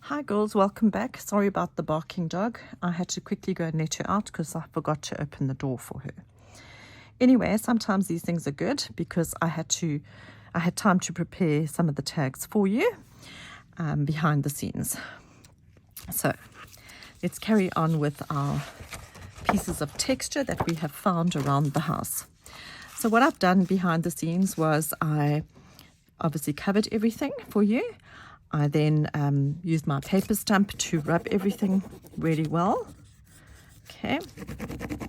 Hi girls, welcome back. Sorry about the barking dog. I had to quickly go and let her out because I forgot to open the door for her. Anyway, sometimes these things are good because I had time to prepare some of the tags for you behind the scenes. So let's carry on with our pieces of texture that we have found around the house. So what I've done behind the scenes was I obviously covered everything for you. I then used my paper stump to rub everything really well. Okay,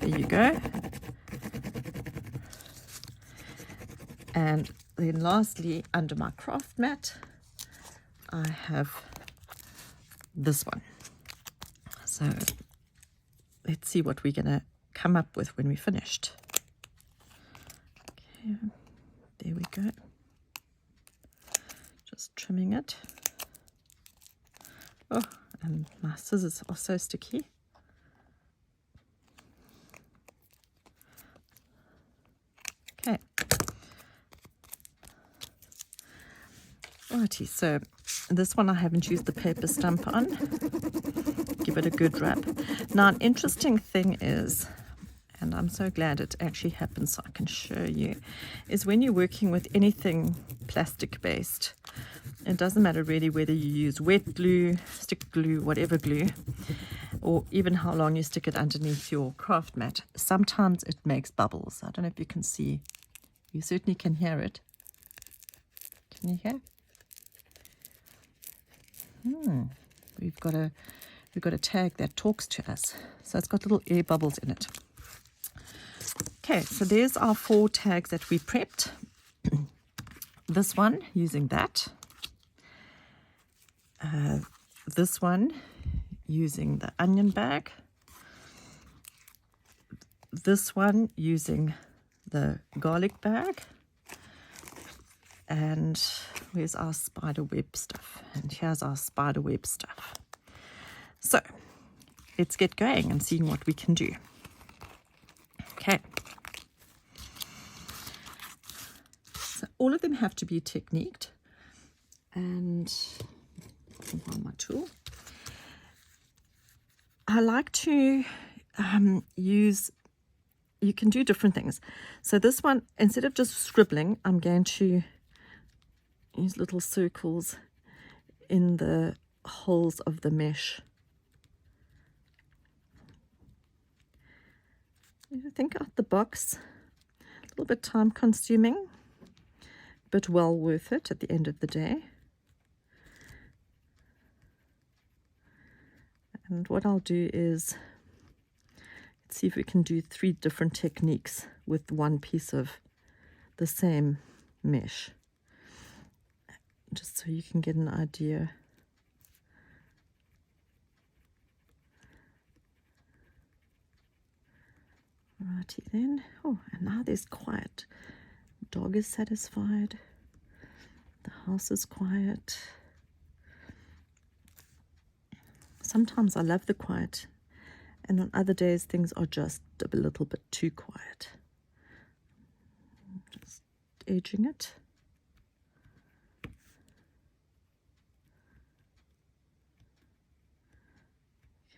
there you go. And then lastly, under my craft mat, I have this one. So let's see what we're going to come up with when we're finished. Okay, there we go. Just trimming it. Oh, and my scissors are so sticky. Okay. Righty, so this one I haven't used the paper stump on. Give it a good rub. Now, an interesting thing is, and I'm so glad it actually happened so I can show you, is when you're working with anything plastic based, it doesn't matter really whether you use wet glue, stick glue, whatever glue, or even how long you stick it underneath your craft mat. Sometimes it makes bubbles. I don't know if you can see. You certainly can hear it. Can you hear? We've got a tag that talks to us. So it's got little air bubbles in it. Okay, so there's our 4 tags that we prepped. This one using that. This one using the onion bag. This one using the garlic bag. And where's our spider web stuff? And here's our spider web stuff. So let's get going and seeing what we can do. Okay. So all of them have to be techniqued. And on my tool, I like to use, you can do different things. So this one, instead of just scribbling, I'm going to use little circles in the holes of the mesh. Think out the box, a little bit time consuming, but well worth it at the end of the day. And what I'll do is, let's see if we can do 3 different techniques with one piece of the same mesh, just so you can get an idea. Righty then. Oh, and now there's quiet. Dog is satisfied. The house is quiet. Sometimes I love the quiet, and on other days things are just a little bit too quiet. Just edging it.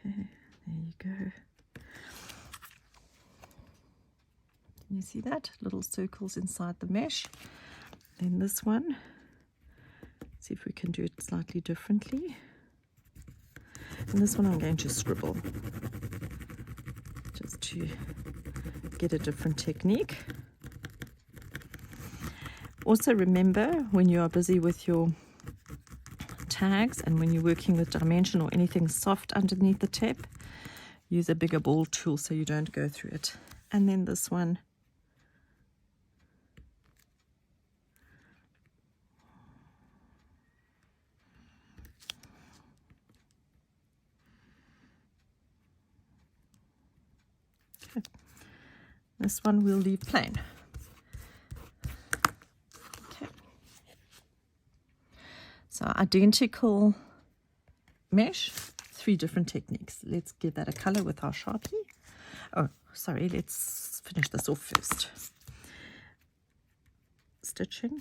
Okay, there you go. Can you see that? Little circles inside the mesh. Then this one, see if we can do it slightly differently. And this one I'm going to scribble, just to get a different technique. Also remember, when you are busy with your tags and when you're working with dimension or anything soft underneath the tape, use a bigger ball tool so you don't go through it. And then this one, okay. This one we'll leave plain. Okay. So identical mesh, 3 different techniques. Let's give that a color with our Sharpie. Oh, sorry, let's finish this off first. Stitching.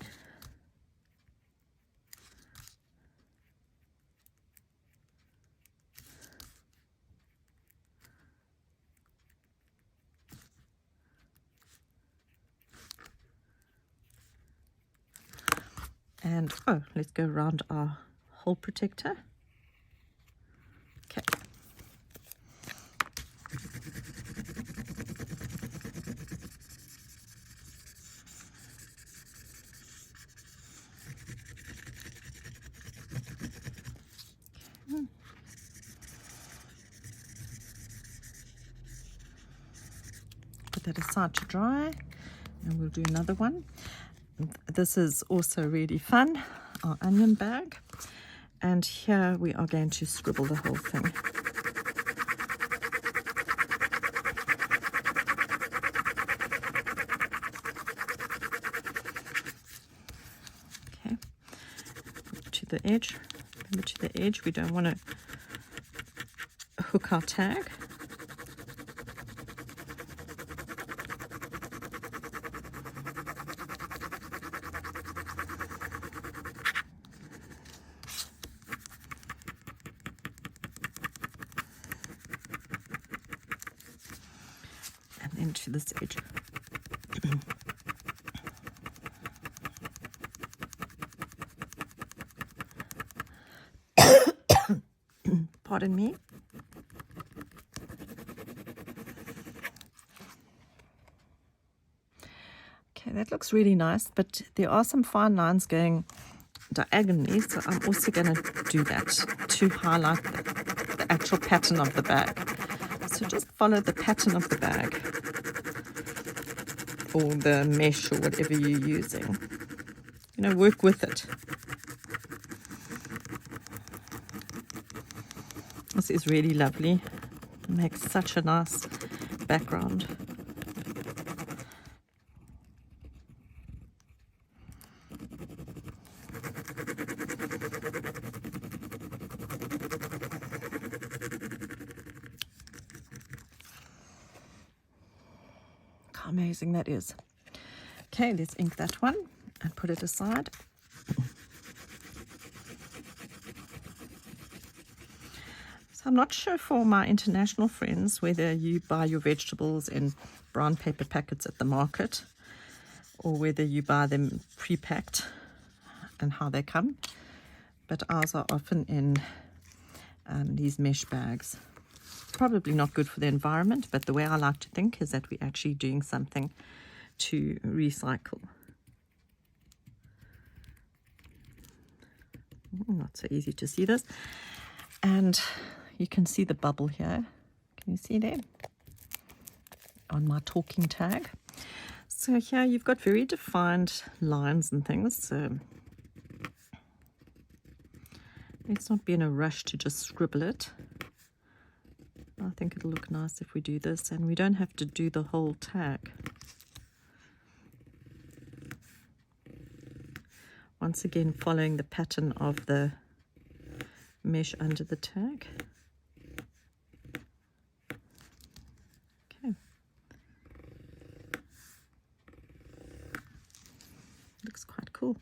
And oh, let's go around our hole protector. Okay. Put that aside to dry, and we'll do another one. This is also really fun, our onion bag. And here we are going to scribble the whole thing. Okay, to the edge. Remember, to the edge, we don't want to hook our tag. Into this edge. Pardon me. Okay, that looks really nice, but there are some fine lines going diagonally, so I'm also going to do that to highlight the actual pattern of the bag. So just follow the pattern of the bag, or the mesh, or whatever you're using. You know, work with it. This is really lovely. It makes such a nice background. How amazing that is. Okay, let's ink that one and put it aside. So I'm not sure for my international friends whether you buy your vegetables in brown paper packets at the market or whether you buy them pre-packed and how they come, but ours are often in these mesh bags. Probably not good for the environment, but the way I like to think is that we're actually doing something to recycle. Not so easy to see this. And you can see the bubble here. Can you see that? On my talking tag. So here you've got very defined lines and things. So let's not be in a rush to just scribble it. I think it'll look nice if we do this, and we don't have to do the whole tag. Once again, following the pattern of the mesh under the tag. Okay. Looks quite cool.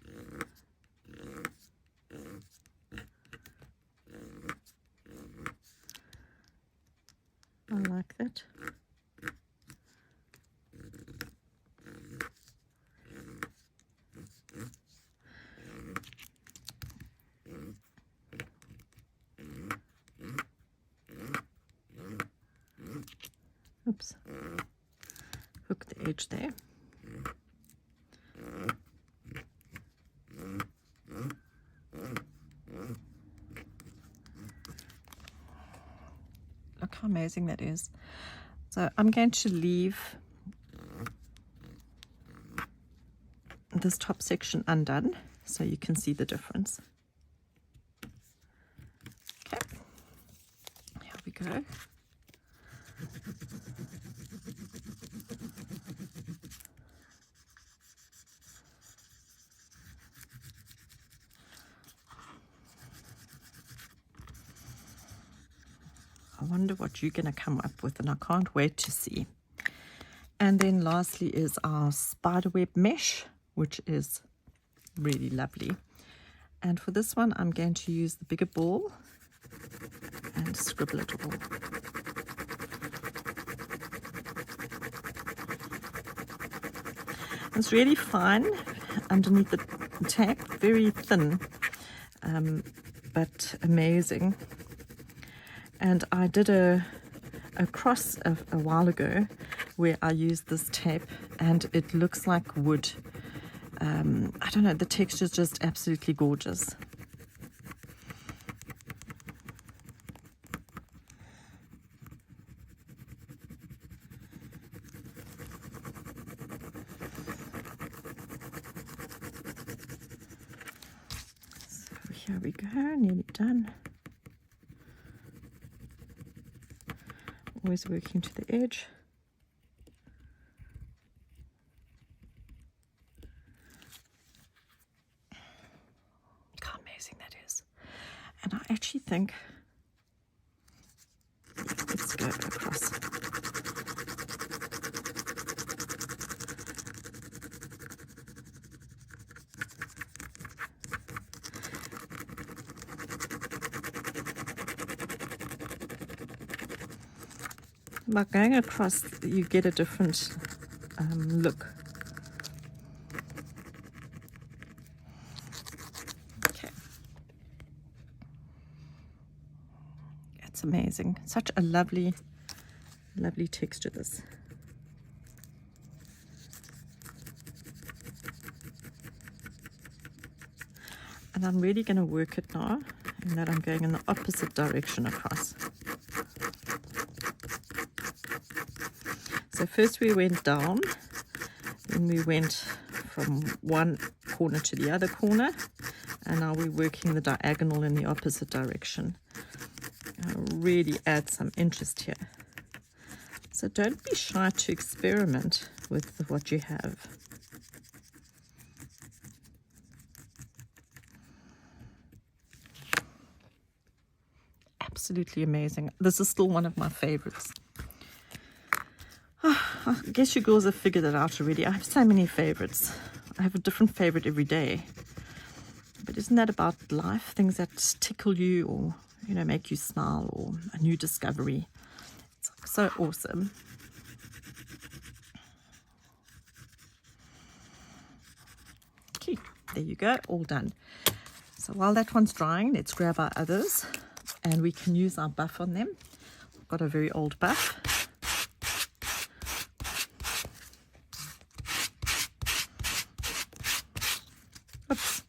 I like that. Oops. Hook the edge there. Look how amazing that is. So I'm going to leave this top section undone so you can see the difference. Okay, here we go. I wonder what you're going to come up with, and I can't wait to see. And then lastly is our spiderweb mesh, which is really lovely. And for this one, I'm going to use the bigger ball and scribble it all. It's really fine underneath the tape, very thin, but amazing. And I did a cross a while ago where I used this tape, and it looks like wood. I don't know, the texture is just absolutely gorgeous. So here we go, nearly done. Always working to the edge. How amazing that is. And I actually think, let's go across. By going across, you get a different look. Okay. It's amazing. Such a lovely, lovely texture, this. And I'm really going to work it now, in that I'm going in the opposite direction across. So first we went down, then we went from one corner to the other corner, and now we're working the diagonal in the opposite direction. Really add some interest here. So don't be shy to experiment with what you have. Absolutely amazing. This is still one of my favorites. I guess you girls have figured it out already. I have so many favorites. I have a different favorite every day. But isn't that about life? Things that tickle you, or, you know, make you smile, or a new discovery. It's so awesome. Okay, there you go, all done. So while that one's drying, let's grab our others, and we can use our buff on them. I've got a very old buff. Oops,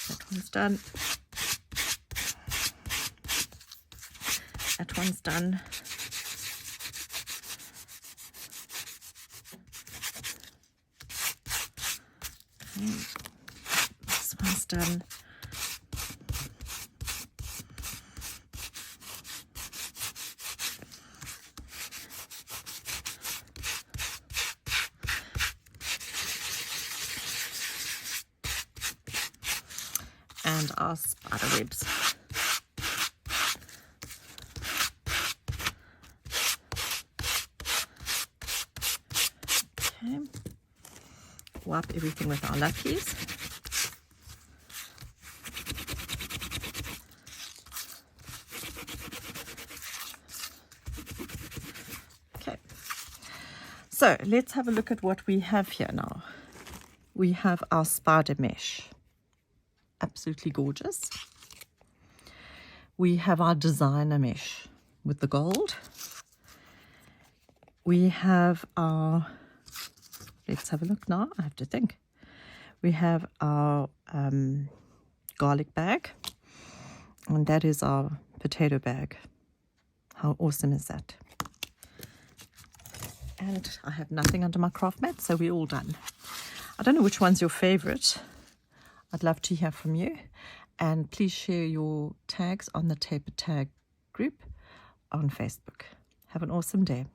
that one's done. That one's done. Okay. This one's done. And our spider webs. Okay. Wipe everything with our Luckies. Okay. So let's have a look at what we have here now. We have our spider mesh. Absolutely gorgeous. We have our designer mesh with the gold. We have our, let's have a look now, I have to think. We have our garlic bag, and that is our potato bag. How awesome is that? And I have nothing under my craft mat, so we're all done. I don't know which one's your favorite. I'd love to hear from you, and please share your tags on the Taper Tag group on Facebook. Have an awesome day.